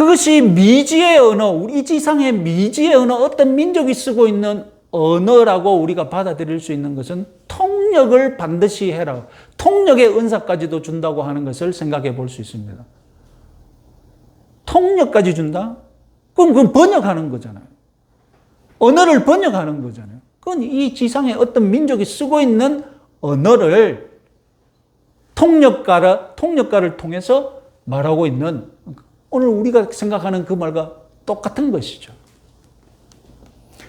그것이 미지의 언어, 우리 이 지상의 미지의 언어, 어떤 민족이 쓰고 있는 언어라고 우리가 받아들일 수 있는 것은 통역을 반드시 해라. 통역의 은사까지도 준다고 하는 것을 생각해 볼 수 있습니다. 통역까지 준다? 그건 번역하는 거잖아요. 언어를 번역하는 거잖아요. 그건 이 지상의 어떤 민족이 쓰고 있는 언어를 통역가를 통해서 말하고 있는, 오늘 우리가 생각하는 그 말과 똑같은 것이죠.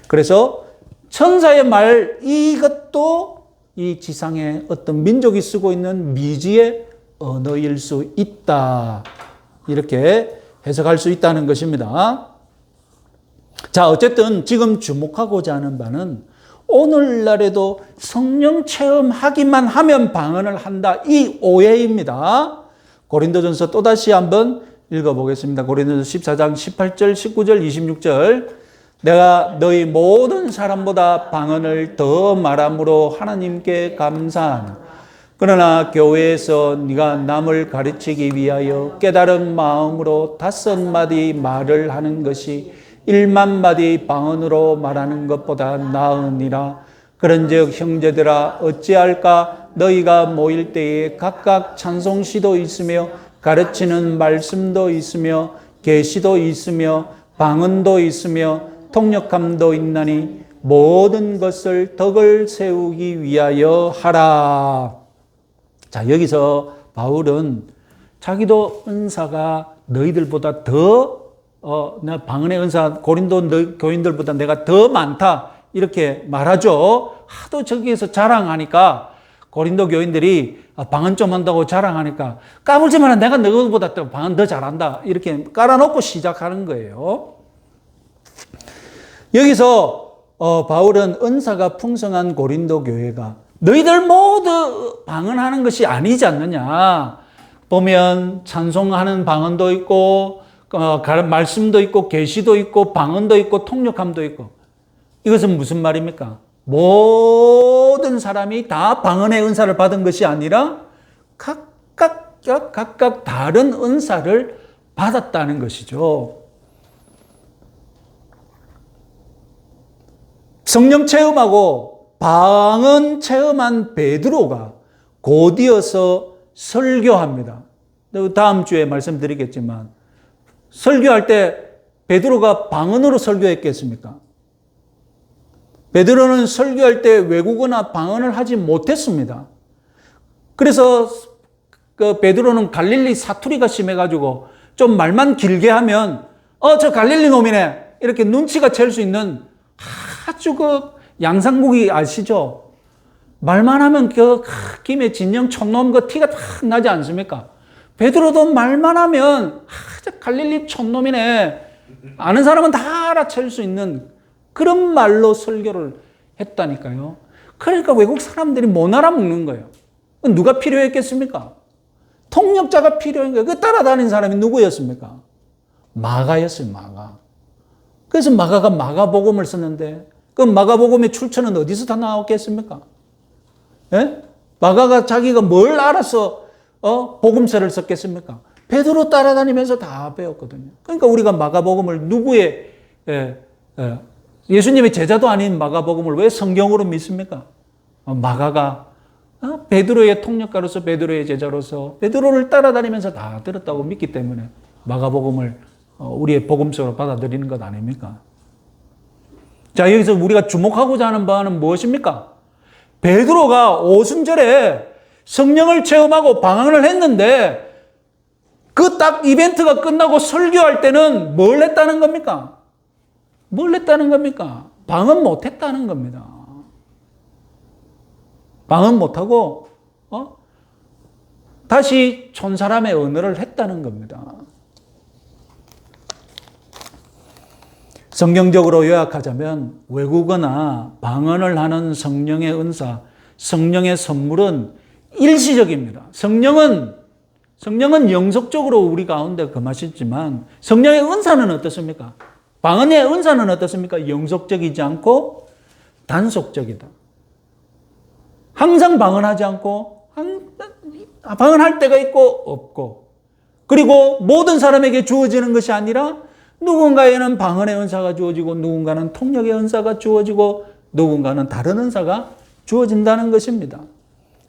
그래서 천사의 말, 이것도 이 지상의 어떤 민족이 쓰고 있는 미지의 언어일 수 있다. 이렇게 해석할 수 있다는 것입니다. 자, 어쨌든 지금 주목하고자 하는 바는 오늘날에도 성령 체험하기만 하면 방언을 한다. 이 오해입니다. 고린도전서 또다시 한번 읽어보겠습니다. 고린도전서 14장 18절, 19절, 26절. 내가 너희 모든 사람보다 방언을 더 말함으로 하나님께 감사하노. 그러나 교회에서 네가 남을 가르치기 위하여 깨달은 마음으로 5마디 말을 하는 것이 1만마디 방언으로 말하는 것보다 나으니라. 그런즉 형제들아 어찌할까? 너희가 모일 때에 각각 찬송시도 있으며 가르치는 말씀도 있으며 계시도 있으며 방언도 있으며 통역함도 있나니 모든 것을 덕을 세우기 위하여 하라. 자, 여기서 바울은 자기도 은사가 너희들보다 더 내가 방언의 은사 고린도 교인들보다 내가 더 많다 이렇게 말하죠. 하도 저기에서 자랑하니까 고린도 교인들이 방언 좀 한다고 자랑하니까 까불지 마라, 내가 너희보다 방언 더 잘한다 이렇게 깔아놓고 시작하는 거예요. 여기서 바울은 은사가 풍성한 고린도 교회가 너희들 모두 방언하는 것이 아니지 않느냐. 보면 찬송하는 방언도 있고 말씀도 있고 계시도 있고 방언도 있고 통역함도 있고. 이것은 무슨 말입니까? 모든 사람이 다 방언의 은사를 받은 것이 아니라 각각 다른 은사를 받았다는 것이죠. 성령 체험하고 방언 체험한 베드로가 곧이어서 설교합니다. 다음 주에 말씀드리겠지만 설교할 때 베드로가 방언으로 설교했겠습니까? 베드로는 설교할 때 외국어나 방언을 하지 못했습니다. 그래서 그 베드로는 갈릴리 사투리가 심해가지고 좀 말만 길게 하면 저 갈릴리 놈이네 이렇게 눈치가 챌 수 있는 아주 그 양상국이 아시죠? 말만 하면 그 김에 진영 촌놈 그 티가 탁 나지 않습니까? 베드로도 말만 하면 갈릴리 촌놈이네. 아는 사람은 다 알아챌 수 있는 그런 말로 설교를 했다니까요. 그러니까 외국 사람들이 못 알아먹는 거예요. 누가 필요했겠습니까? 통역자가 필요한 거예요. 그 따라다닌 사람이 누구였습니까? 마가였어요, 마가. 그래서 마가가 마가복음을 썼는데 그 마가복음의 출처는 어디서 다 나왔겠습니까? 예? 마가가 자기가 뭘 알아서 복음서를 썼겠습니까? 베드로 따라다니면서 다 배웠거든요. 그러니까 우리가 마가복음을 누구의 예수님의 제자도 아닌 마가복음을 왜 성경으로 믿습니까? 마가가 베드로의 통역가로서 베드로의 제자로서 베드로를 따라다니면서 다 들었다고 믿기 때문에 마가복음을 우리의 복음서로 받아들이는 것 아닙니까? 자, 여기서 우리가 주목하고자 하는 바는 무엇입니까? 베드로가 오순절에 성령을 체험하고 방언을 했는데 그 딱 이벤트가 끝나고 설교할 때는 뭘 했다는 겁니까? 뭘 했다는 겁니까? 방언 못 했다는 겁니다. 방언 못하고 다시 촌사람의 언어를 했다는 겁니다. 성경적으로 요약하자면 외국어나 방언을 하는 성령의 은사, 성령의 선물은 일시적입니다. 성령은 영속적으로 우리 가운데 금하시지만 성령의 은사는 어떻습니까? 방언의 은사는 어떻습니까? 영속적이지 않고 단속적이다. 항상 방언하지 않고 방언할 때가 있고 없고 그리고 모든 사람에게 주어지는 것이 아니라 누군가에는 방언의 은사가 주어지고 누군가는 통역의 은사가 주어지고 누군가는 다른 은사가 주어진다는 것입니다.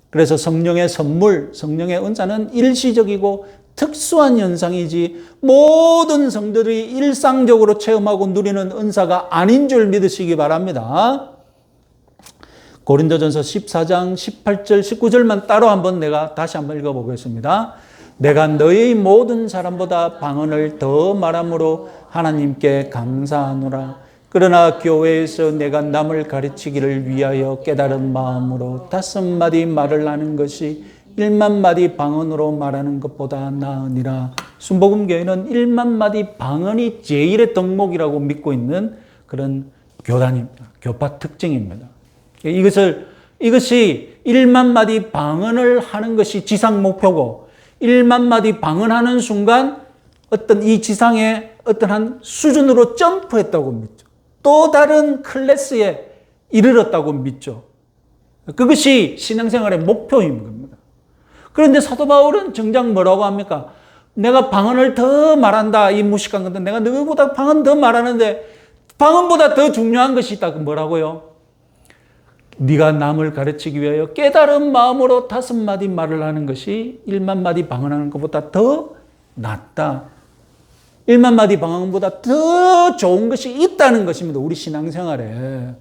그래서 성령의 선물, 성령의 은사는 일시적이고 특수한 현상이지 모든 성들이 일상적으로 체험하고 누리는 은사가 아닌 줄 믿으시기 바랍니다. 고린도전서 14장 18절 19절만 따로 한번 내가 다시 한번 읽어보겠습니다. 내가 너희 모든 사람보다 방언을 더 말함으로 하나님께 감사하노라. 그러나 교회에서 내가 남을 가르치기를 위하여 깨달은 마음으로 5마디 말을 하는 것이 1만 마디 방언으로 말하는 것보다 나으니라. 순복음교회는 1만 마디 방언이 제일의 덕목이라고 믿고 있는 그런 교단입니다. 교파 특징입니다. 이것이 1만 마디 방언을 하는 것이 지상 목표고 1만 마디 방언하는 순간 어떤 이 지상의 어떠한 수준으로 점프했다고 믿죠. 또 다른 클래스에 이르렀다고 믿죠. 그것이 신앙생활의 목표인 겁니다. 그런데 사도 바울은 정작 뭐라고 합니까? 내가 방언을 더 말한다. 이 무식한 건데 내가 너보다 방언 더 말하는데 방언보다 더 중요한 것이 있다. 뭐라고요? 네가 남을 가르치기 위하여 깨달은 마음으로 5마디 말을 하는 것이 1만 마디 방언하는 것보다 더 낫다. 1만 마디 방언보다 더 좋은 것이 있다는 것입니다. 우리 신앙생활에.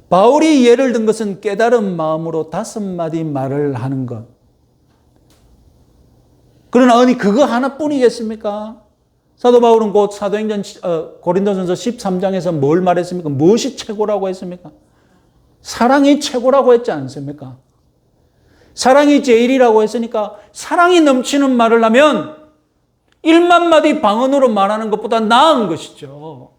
바울이 예를 든 것은 깨달은 마음으로 5마디 말을 하는 것. 그러나 아니 그거 하나뿐이겠습니까? 사도 바울은 곧 사도행전 고린도전서 13장에서 뭘 말했습니까? 무엇이 최고라고 했습니까? 사랑이 최고라고 했지 않습니까? 사랑이 제일이라고 했으니까 사랑이 넘치는 말을 하면 1만 마디 방언으로 말하는 것보다 나은 것이죠.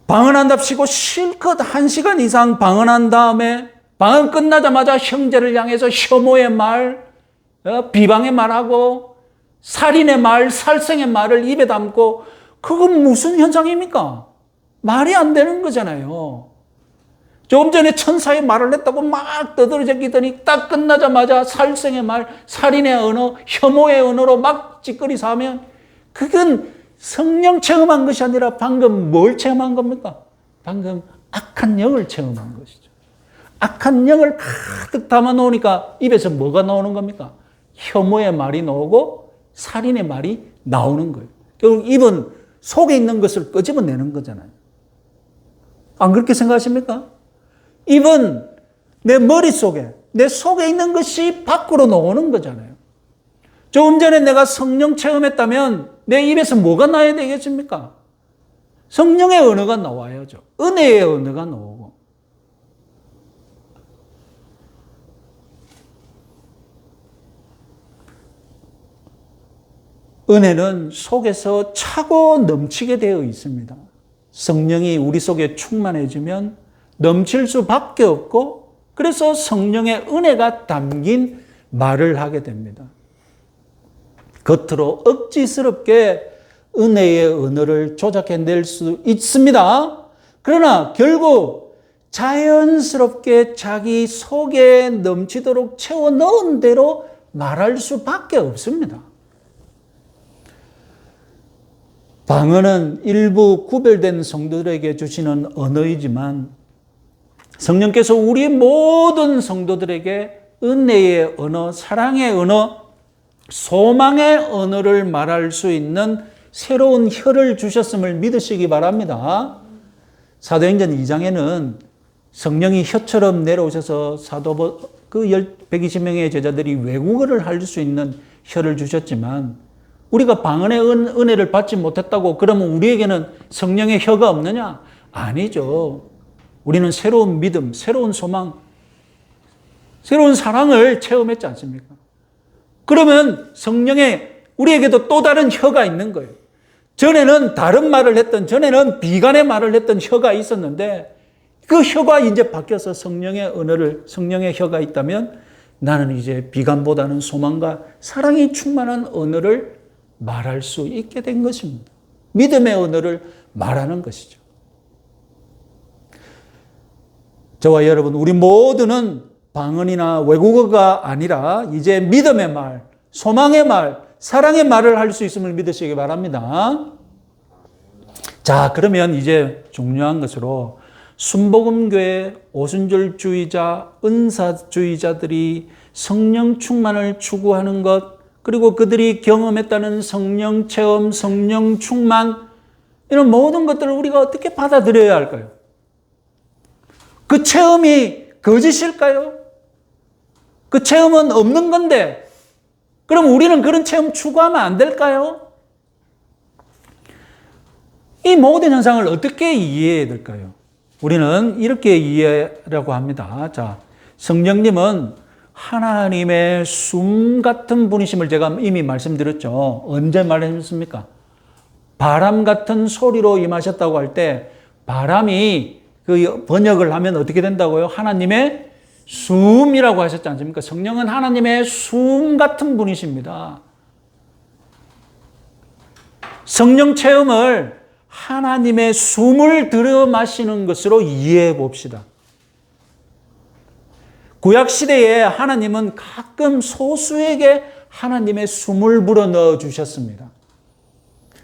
방언한답시고 실컷 1시간 이상 방언한 다음에 방언 끝나자마자 형제를 향해서 혐오의 말, 비방의 말하고 살인의 말, 살생의 말을 입에 담고 그건 무슨 현상입니까? 말이 안 되는 거잖아요. 조금 전에 천사의 말을 했다고 막 떠들어대더니 딱 끝나자마자 살생의 말, 살인의 언어, 혐오의 언어로 막 찌꺼리서 하면 그건 성령 체험한 것이 아니라 방금 뭘 체험한 겁니까? 방금 악한 영을 체험한 것이죠. 악한 영을 가득 담아 놓으니까 입에서 뭐가 나오는 겁니까? 혐오의 말이 나오고 살인의 말이 나오는 거예요. 결국 입은 속에 있는 것을 끄집어내는 거잖아요. 안 그렇게 생각하십니까? 입은 내 머릿속에, 내 속에 있는 것이 밖으로 나오는 거잖아요. 조금 전에 내가 성령 체험했다면 내 입에서 뭐가 나야 되겠습니까? 성령의 언어가 나와야죠. 은혜의 언어가 나오고. 은혜는 속에서 차고 넘치게 되어 있습니다. 성령이 우리 속에 충만해지면 넘칠 수밖에 없고 그래서 성령의 은혜가 담긴 말을 하게 됩니다. 겉으로 억지스럽게 은혜의 언어를 조작해낼 수 있습니다. 그러나 결국 자연스럽게 자기 속에 넘치도록 채워 넣은 대로 말할 수밖에 없습니다. 방언은 일부 구별된 성도들에게 주시는 언어이지만 성령께서 우리 모든 성도들에게 은혜의 언어, 사랑의 언어, 소망의 언어를 말할 수 있는 새로운 혀를 주셨음을 믿으시기 바랍니다. 사도행전 2장에는 성령이 혀처럼 내려오셔서 그 120명의 제자들이 외국어를 할 수 있는 혀를 주셨지만 우리가 방언의 은혜를 받지 못했다고 그러면 우리에게는 성령의 혀가 없느냐? 아니죠. 우리는 새로운 믿음, 새로운 소망, 새로운 사랑을 체험했지 않습니까? 그러면 성령의 우리에게도 또 다른 혀가 있는 거예요. 전에는 다른 말을 했던, 전에는 비관의 말을 했던 혀가 있었는데 그 혀가 이제 바뀌어서 성령의 언어를, 성령의 혀가 있다면 나는 이제 비관보다는 소망과 사랑이 충만한 언어를 말할 수 있게 된 것입니다. 믿음의 언어를 말하는 것이죠. 저와 여러분, 우리 모두는 방언이나 외국어가 아니라 이제 믿음의 말, 소망의 말, 사랑의 말을 할 수 있음을 믿으시기 바랍니다. 자, 그러면 이제 중요한 것으로 순복음교회 오순절주의자, 은사주의자들이 성령 충만을 추구하는 것, 그리고 그들이 경험했다는 성령 체험, 성령 충만, 이런 모든 것들을 우리가 어떻게 받아들여야 할까요? 그 체험이 거짓일까요? 그 체험은 없는 건데, 그럼 우리는 그런 체험 추구하면 안 될까요? 이 모든 현상을 어떻게 이해해야 될까요? 우리는 이렇게 이해하려고 합니다. 자, 성령님은 하나님의 숨 같은 분이심을 제가 이미 말씀드렸죠. 언제 말했습니까? 바람 같은 소리로 임하셨다고 할 때, 바람이 그 번역을 하면 어떻게 된다고요? 하나님의 숨이라고 하셨지 않습니까? 성령은 하나님의 숨 같은 분이십니다. 성령 체험을 하나님의 숨을 들여 마시는 것으로 이해해 봅시다. 구약시대에 하나님은 가끔 소수에게 하나님의 숨을 불어넣어 주셨습니다.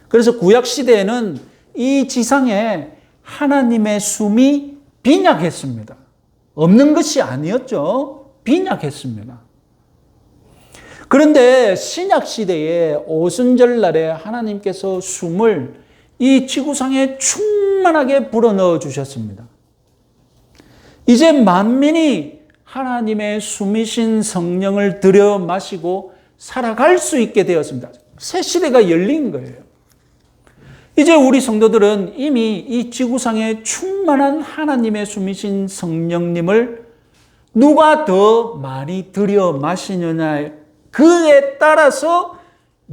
그래서 구약시대에는 이 지상에 하나님의 숨이 빈약했습니다. 없는 것이 아니었죠. 빈약했습니다. 그런데 신약시대에 오순절날에 하나님께서 숨을 이 지구상에 충만하게 불어넣어 주셨습니다. 이제 만민이 하나님의 숨이신 성령을 들여 마시고 살아갈 수 있게 되었습니다. 새 시대가 열린 거예요. 이제 우리 성도들은 이미 이 지구상에 충만한 하나님의 숨이신 성령님을 누가 더 많이 들여 마시느냐, 그에 따라서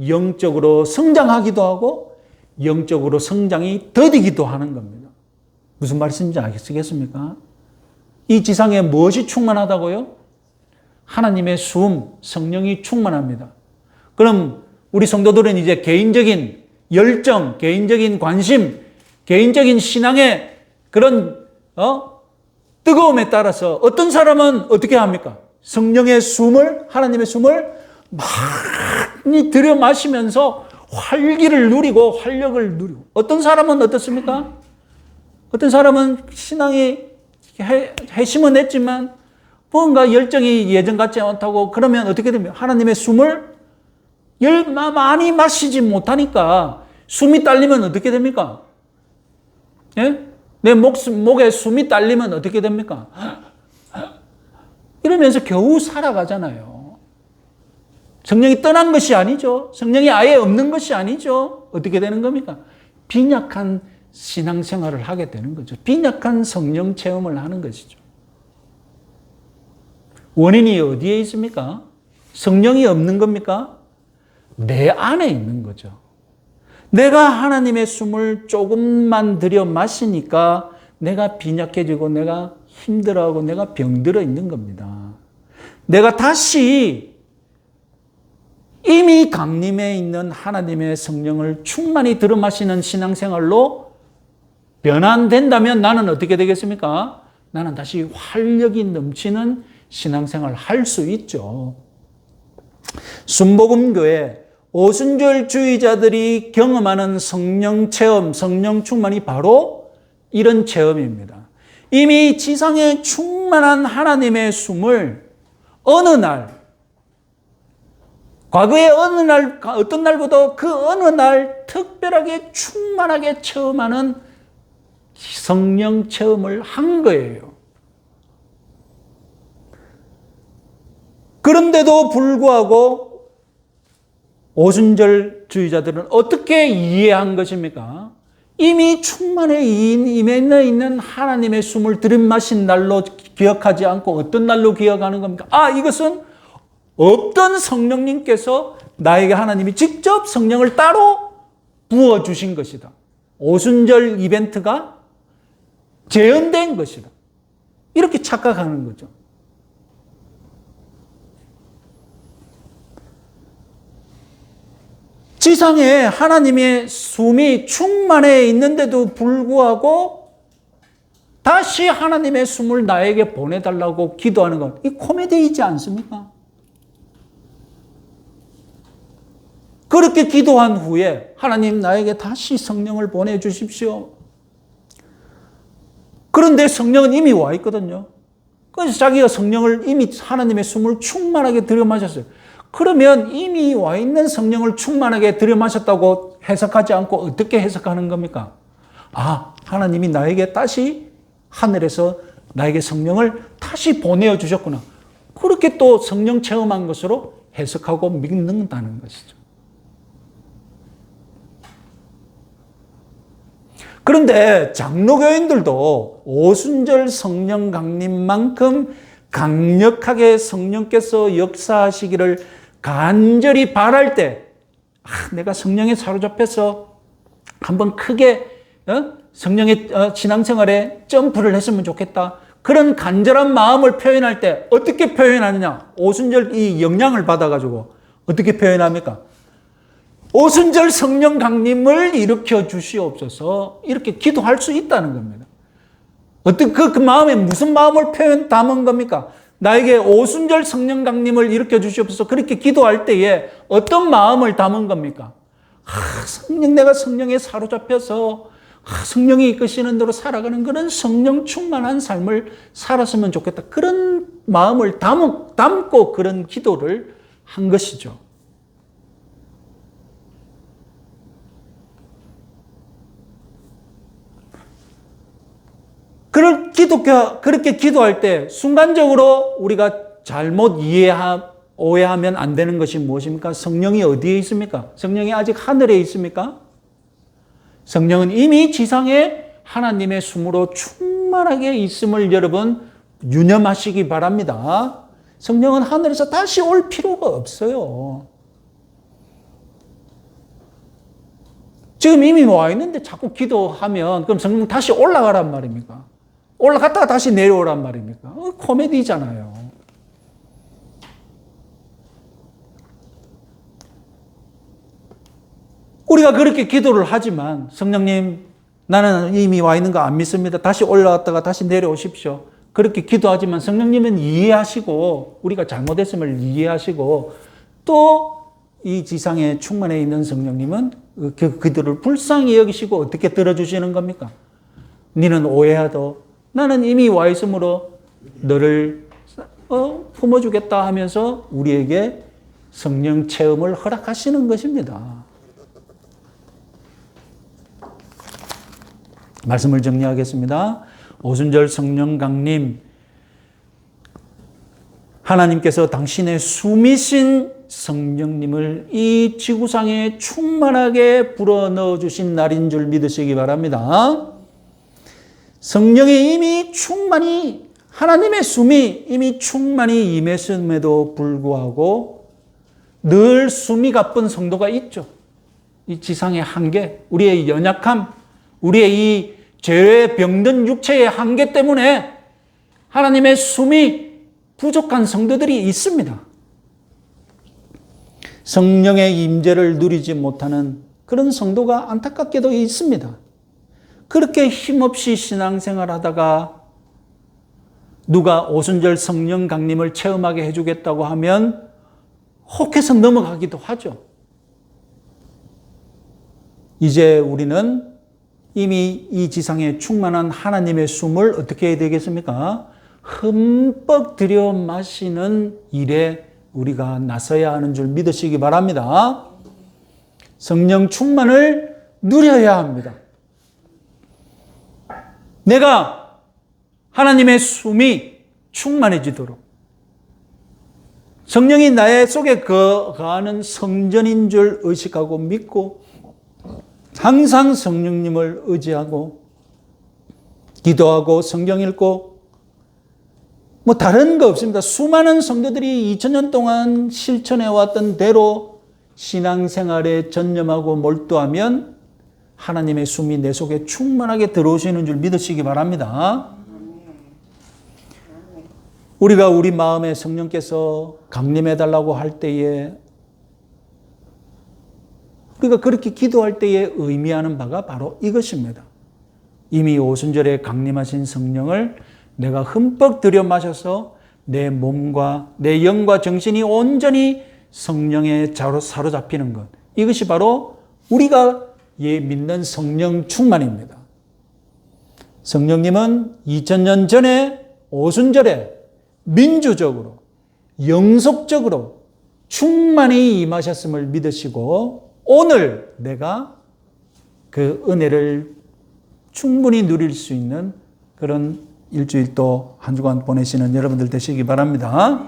영적으로 성장하기도 하고 영적으로 성장이 더디기도 하는 겁니다. 무슨 말씀인지 아시겠습니까? 이 지상에 무엇이 충만하다고요? 하나님의 숨, 성령이 충만합니다. 그럼 우리 성도들은 이제 개인적인 열정, 개인적인 관심, 개인적인 신앙의 그런 뜨거움에 따라서 어떤 사람은 어떻게 합니까? 성령의 숨을, 하나님의 숨을 많이 들여 마시면서 활기를 누리고 활력을 누리고, 어떤 사람은 어떻습니까? 어떤 사람은 신앙이 회심은 했지만 뭔가 열정이 예전 같지 않다고, 그러면 어떻게 됩니까? 하나님의 숨을 많이 마시지 못하니까 숨이 딸리면 어떻게 됩니까? 예? 내 목에 숨이 딸리면 어떻게 됩니까? 이러면서 겨우 살아가잖아요. 성령이 떠난 것이 아니죠. 성령이 아예 없는 것이 아니죠. 어떻게 되는 겁니까? 빈약한 신앙생활을 하게 되는 거죠. 빈약한 성령 체험을 하는 것이죠. 원인이 어디에 있습니까? 성령이 없는 겁니까? 내 안에 있는 거죠. 내가 하나님의 숨을 조금만 들여 마시니까 내가 빈약해지고 내가 힘들어하고 내가 병들어 있는 겁니다. 내가 다시 이미 강림해 있는 하나님의 성령을 충만히 들여 마시는 신앙생활로 변환된다면 나는 어떻게 되겠습니까? 나는 다시 활력이 넘치는 신앙생활을 할 수 있죠. 순복음교회 오순절주의자들이 경험하는 성령 체험, 성령 충만이 바로 이런 체험입니다. 이미 지상에 충만한 하나님의 숨을 어느 날, 과거의 어느 날, 어떤 날보다 그 어느 날 특별하게 충만하게 체험하는 성령 체험을 한 거예요. 그런데도 불구하고 오순절주의자들은 어떻게 이해한 것입니까? 이미 충만에 임해 있는 하나님의 숨을 들이마신 날로 기억하지 않고 어떤 날로 기억하는 겁니까? 이것은 없던 성령님께서 나에게 하나님이 직접 성령을 따로 부어주신 것이다. 오순절 이벤트가 재현된 것이다. 이렇게 착각하는 거죠. 지상에 하나님의 숨이 충만해 있는데도 불구하고 다시 하나님의 숨을 나에게 보내달라고 기도하는 것, 이 코미디이지 않습니까? 그렇게 기도한 후에 하나님 나에게 다시 성령을 보내주십시오. 그런데 성령은 이미 와 있거든요. 그래서 자기가 성령을 이미 하나님의 숨을 충만하게 들여마셨어요. 그러면 이미 와 있는 성령을 충만하게 들여마셨다고 해석하지 않고 어떻게 해석하는 겁니까? 아, 하나님이 나에게 다시 하늘에서 나에게 성령을 다시 보내주셨구나. 그렇게 또 성령 체험한 것으로 해석하고 믿는다는 것이죠. 그런데 장로교인들도 오순절 성령 강림만큼 강력하게 성령께서 역사하시기를 간절히 바랄 때, 내가 성령에 사로잡혀서 한번 크게 성령의 신앙생활에 점프를 했으면 좋겠다. 그런 간절한 마음을 표현할 때 어떻게 표현하느냐? 오순절 이 영향을 받아가지고 어떻게 표현합니까? 오순절 성령 강림을 일으켜 주시옵소서, 이렇게 기도할 수 있다는 겁니다. 어떤 그 마음에 무슨 마음을 담은 겁니까? 나에게 오순절 성령 강림을 일으켜 주시옵소서, 그렇게 기도할 때에 어떤 마음을 담은 겁니까? 성령, 내가 성령에 사로잡혀서 성령이 이끄시는 대로 살아가는 그런 성령 충만한 삶을 살았으면 좋겠다. 그런 마음을 담고 그런 기도를 한 것이죠. 그렇게 기도할 때 순간적으로 우리가 잘못 오해하면 안 되는 것이 무엇입니까? 성령이 어디에 있습니까? 성령이 아직 하늘에 있습니까? 성령은 이미 지상에 하나님의 숨으로 충만하게 있음을 여러분 유념하시기 바랍니다. 성령은 하늘에서 다시 올 필요가 없어요. 지금 이미 와 있는데 자꾸 기도하면 그럼 성령 다시 올라가란 말입니까? 올라갔다가 다시 내려오란 말입니까? 코미디잖아요. 우리가 그렇게 기도를 하지만 성령님, 나는 이미 와 있는 거 안 믿습니다. 다시 올라갔다가 다시 내려오십시오. 그렇게 기도하지만 성령님은 이해하시고 우리가 잘못했음을 이해하시고 또 이 지상에 충만해 있는 성령님은 그들을 불쌍히 여기시고 어떻게 들어주시는 겁니까? 너는 오해하도 나는 이미 와 있으므로 너를 품어주겠다 하면서 우리에게 성령 체험을 허락하시는 것입니다. 말씀을 정리하겠습니다. 오순절 성령 강림, 하나님께서 당신의 숨이신 성령님을 이 지구상에 충만하게 불어넣어 주신 날인 줄 믿으시기 바랍니다. 성령이 이미 충만히, 하나님의 숨이 이미 충만히 임했음에도 불구하고 늘 숨이 가쁜 성도가 있죠. 이 지상의 한계, 우리의 연약함, 우리의 이 죄에 병든 육체의 한계 때문에 하나님의 숨이 부족한 성도들이 있습니다. 성령의 임재를 누리지 못하는 그런 성도가 안타깝게도 있습니다. 그렇게 힘없이 신앙생활하다가 누가 오순절 성령 강림을 체험하게 해주겠다고 하면 혹해서 넘어가기도 하죠. 이제 우리는 이미 이 지상에 충만한 하나님의 숨을 어떻게 해야 되겠습니까? 흠뻑 들여 마시는 일에 우리가 나서야 하는 줄 믿으시기 바랍니다. 성령 충만을 누려야 합니다. 내가 하나님의 숨이 충만해지도록 성령이 나의 속에 거하는 성전인 줄 의식하고 믿고 항상 성령님을 의지하고 기도하고 성경 읽고 다른 거 없습니다. 수많은 성도들이 2000년 동안 실천해왔던 대로 신앙생활에 전념하고 몰두하면 하나님의 숨이 내 속에 충만하게 들어오시는 줄 믿으시기 바랍니다. 우리가 우리 마음에 성령께서 강림해달라고 할 때에 우리가 그렇게 기도할 때에 의미하는 바가 바로 이것입니다. 이미 오순절에 강림하신 성령을 내가 흠뻑 들여 마셔서 내 몸과 내 영과 정신이 온전히 성령에 사로잡히는 것. 이것이 바로 우리가 믿는 성령 충만입니다. 성령님은 2000년 전에 오순절에 민주적으로 영속적으로 충만히 임하셨음을 믿으시고 오늘 내가 그 은혜를 충분히 누릴 수 있는 그런 일주일 또 한 주간 보내시는 여러분들 되시기 바랍니다.